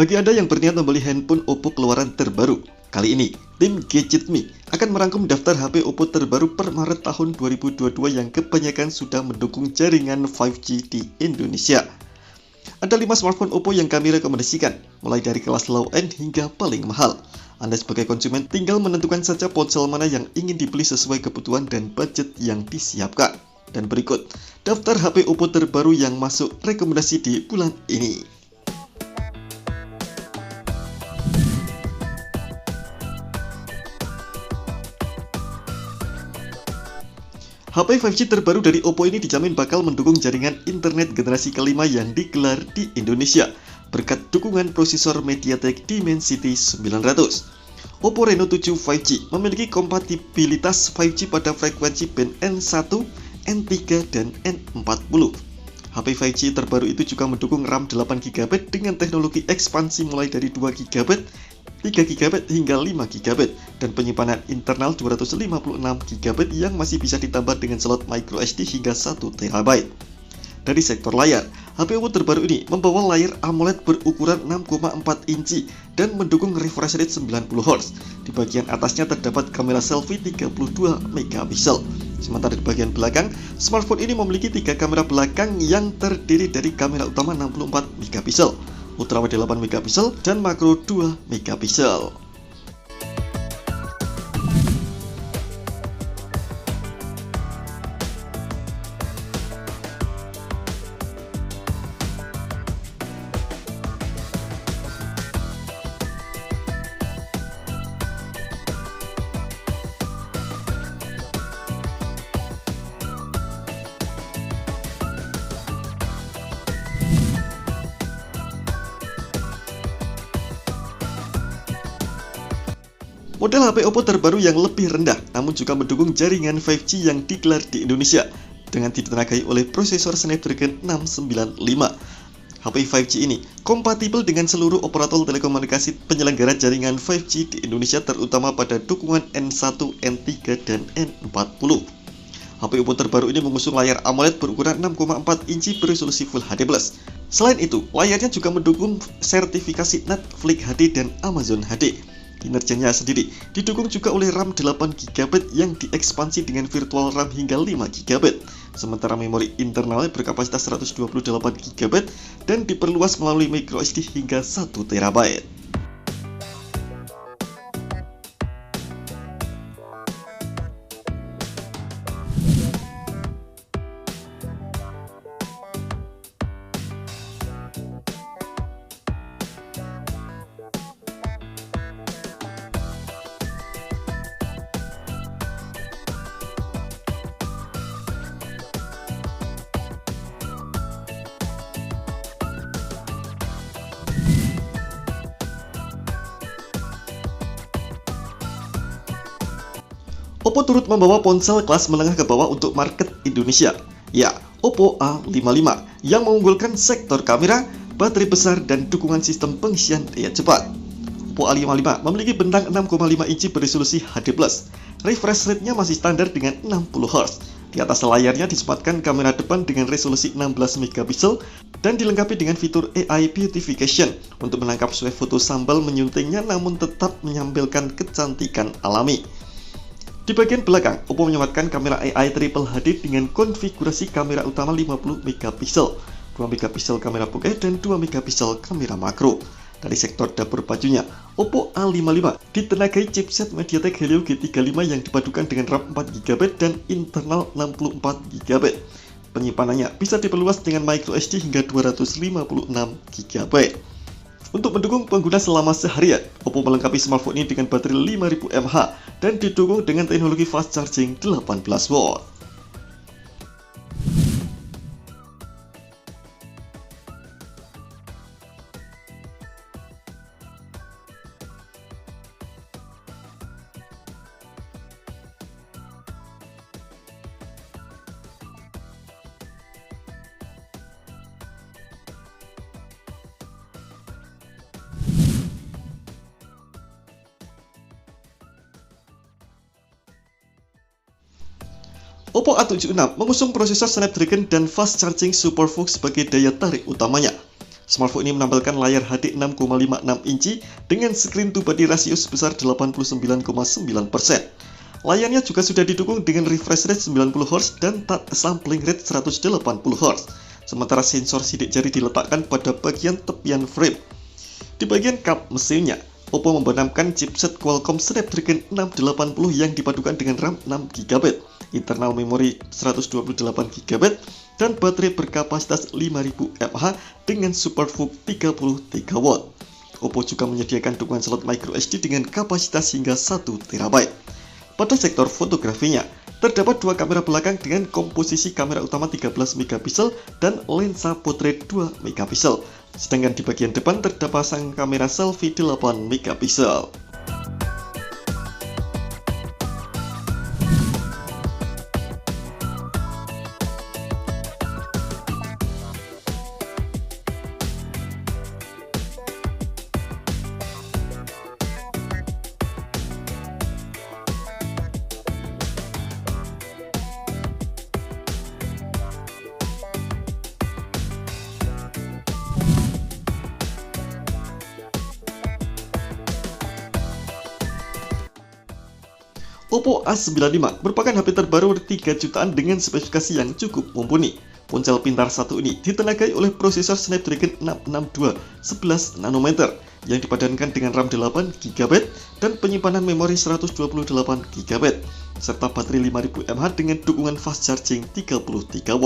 Bagi Anda yang berniat membeli handphone Oppo keluaran terbaru, kali ini tim Gadget Me akan merangkum daftar HP Oppo terbaru per Maret tahun 2022 yang kebanyakan sudah mendukung jaringan 5G di Indonesia. Ada 5 smartphone Oppo yang kami rekomendasikan, mulai dari kelas low-end hingga paling mahal. Anda sebagai konsumen tinggal menentukan saja ponsel mana yang ingin dibeli sesuai kebutuhan dan budget yang disiapkan. Dan berikut daftar HP Oppo terbaru yang masuk rekomendasi di bulan ini. HP 5G terbaru dari Oppo ini dijamin bakal mendukung jaringan internet generasi kelima yang digelar di Indonesia berkat dukungan prosesor MediaTek Dimensity 900. Oppo Reno 7 5G memiliki kompatibilitas 5G pada frekuensi band N1, N3, dan N40. HP 5G terbaru itu juga mendukung RAM 8GB dengan teknologi ekspansi mulai dari 2GB, 3GB hingga 5GB dan penyimpanan internal 256GB yang masih bisa ditambah dengan slot microSD hingga 1TB. Dari sektor layar, HP Oppo terbaru ini membawa layar AMOLED berukuran 6,4 inci dan mendukung refresh rate 90Hz. Di bagian atasnya terdapat kamera selfie 32MP. Sementara di bagian belakang, smartphone ini memiliki 3 kamera belakang yang terdiri dari kamera utama 64MP, ultrawide 8MP, dan makro 2MP. Model HP Oppo terbaru yang lebih rendah namun juga mendukung jaringan 5G yang digelar di Indonesia dengan ditenagai oleh prosesor Snapdragon 695. HP 5G ini kompatibel dengan seluruh operator telekomunikasi penyelenggara jaringan 5G di Indonesia terutama pada dukungan N1, N3, dan N40. HP Oppo terbaru ini mengusung layar AMOLED berukuran 6,4 inci beresolusi Full HD+. Selain itu, layarnya juga mendukung sertifikasi Netflix HD dan Amazon HD. Kinerjanya sendiri didukung juga oleh RAM 8GB yang diekspansi dengan virtual RAM hingga 5GB. Sementara memori internalnya berkapasitas 128GB dan diperluas melalui microSD hingga 1TB. Oppo turut membawa ponsel kelas menengah ke bawah untuk market Indonesia, ya Oppo A55 yang mengunggulkan sektor kamera, baterai besar, dan dukungan sistem pengisian daya cepat. Oppo A55 memiliki bentang 6,5 inci beresolusi HD+. Refresh rate-nya masih standar dengan 60Hz. Di atas layarnya disempatkan kamera depan dengan resolusi 16MP dan dilengkapi dengan fitur AI Beautification untuk menangkap swafoto sambil menyuntingnya namun tetap menampilkan kecantikan alami. Di bagian belakang, Oppo menyematkan kamera AI Triple HD dengan konfigurasi kamera utama 50MP, 2MP kamera bokeh, dan 2MP kamera makro. Dari sektor dapur bajunya, Oppo A55 ditenagai chipset MediaTek Helio G35 yang dipadukan dengan RAM 4GB dan internal 64GB. Penyimpanannya bisa diperluas dengan microSD hingga 256GB. Untuk mendukung pengguna selama seharian, Oppo melengkapi smartphone ini dengan baterai 5000 mAh dan didukung dengan teknologi fast charging 18W. Oppo A76 mengusung prosesor Snapdragon dan fast charging SuperVOOC sebagai daya tarik utamanya. Smartphone ini menampilkan layar HD 6,56 inci dengan screen to body rasio sebesar 89,9%. Layarnya juga sudah didukung dengan refresh rate 90Hz dan touch sampling rate 180Hz. Sementara sensor sidik jari diletakkan pada bagian tepian frame. Di bagian kap mesinnya, Oppo membenamkan chipset Qualcomm Snapdragon 680 yang dipadukan dengan RAM 6GB, internal memori 128GB, dan baterai berkapasitas 5000 mAh dengan SuperVOOC 33W. Oppo juga menyediakan dukungan slot microSD dengan kapasitas hingga 1TB. Pada sektor fotografinya, terdapat dua kamera belakang dengan komposisi kamera utama 13MP dan lensa potret 2MP. Sedangkan di bagian depan terdapat pasang kamera selfie 8MP. Oppo A95 merupakan HP terbaru 3 jutaan dengan spesifikasi yang cukup mumpuni. Ponsel pintar satu ini ditenagai oleh prosesor Snapdragon 662 11 nanometer yang dipadankan dengan RAM 8GB dan penyimpanan memori 128GB serta baterai 5000 mAh dengan dukungan fast charging 33W.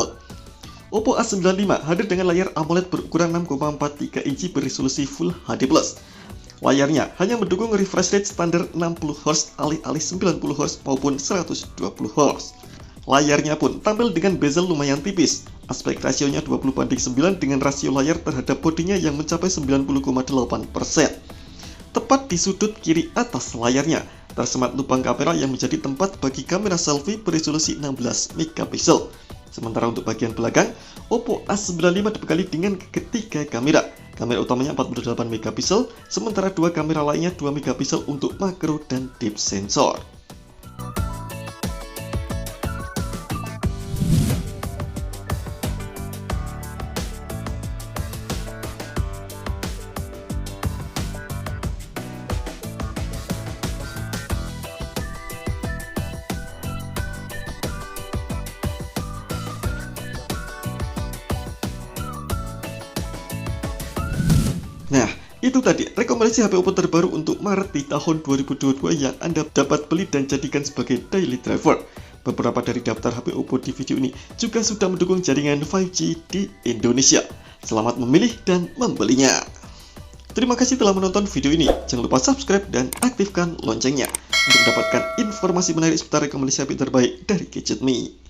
Oppo A95 hadir dengan layar AMOLED berukuran 6,43 inci beresolusi Full HD+. Layarnya hanya mendukung refresh rate standar 60Hz alih-alih 90Hz maupun 120Hz. Layarnya pun tampil dengan bezel lumayan tipis. Aspek rasionya 20:9 dengan rasio layar terhadap bodinya yang mencapai 90,8%. Tepat di sudut kiri atas layarnya tersemat lubang kamera yang menjadi tempat bagi kamera selfie beresolusi 16MP. Sementara untuk bagian belakang, Oppo A95 dibekali dengan ketiga kamera. Kamera utamanya 48MP, sementara dua kamera lainnya 2MP untuk makro dan depth sensor. Nah, itu tadi rekomendasi HP Oppo terbaru untuk Maret di tahun 2022 yang Anda dapat beli dan jadikan sebagai daily driver. Beberapa dari daftar HP Oppo di video ini juga sudah mendukung jaringan 5G di Indonesia. Selamat memilih dan membelinya. Terima kasih telah menonton video ini. Jangan lupa subscribe dan aktifkan loncengnya untuk mendapatkan informasi menarik seputar rekomendasi HP terbaik dari Gadget Me.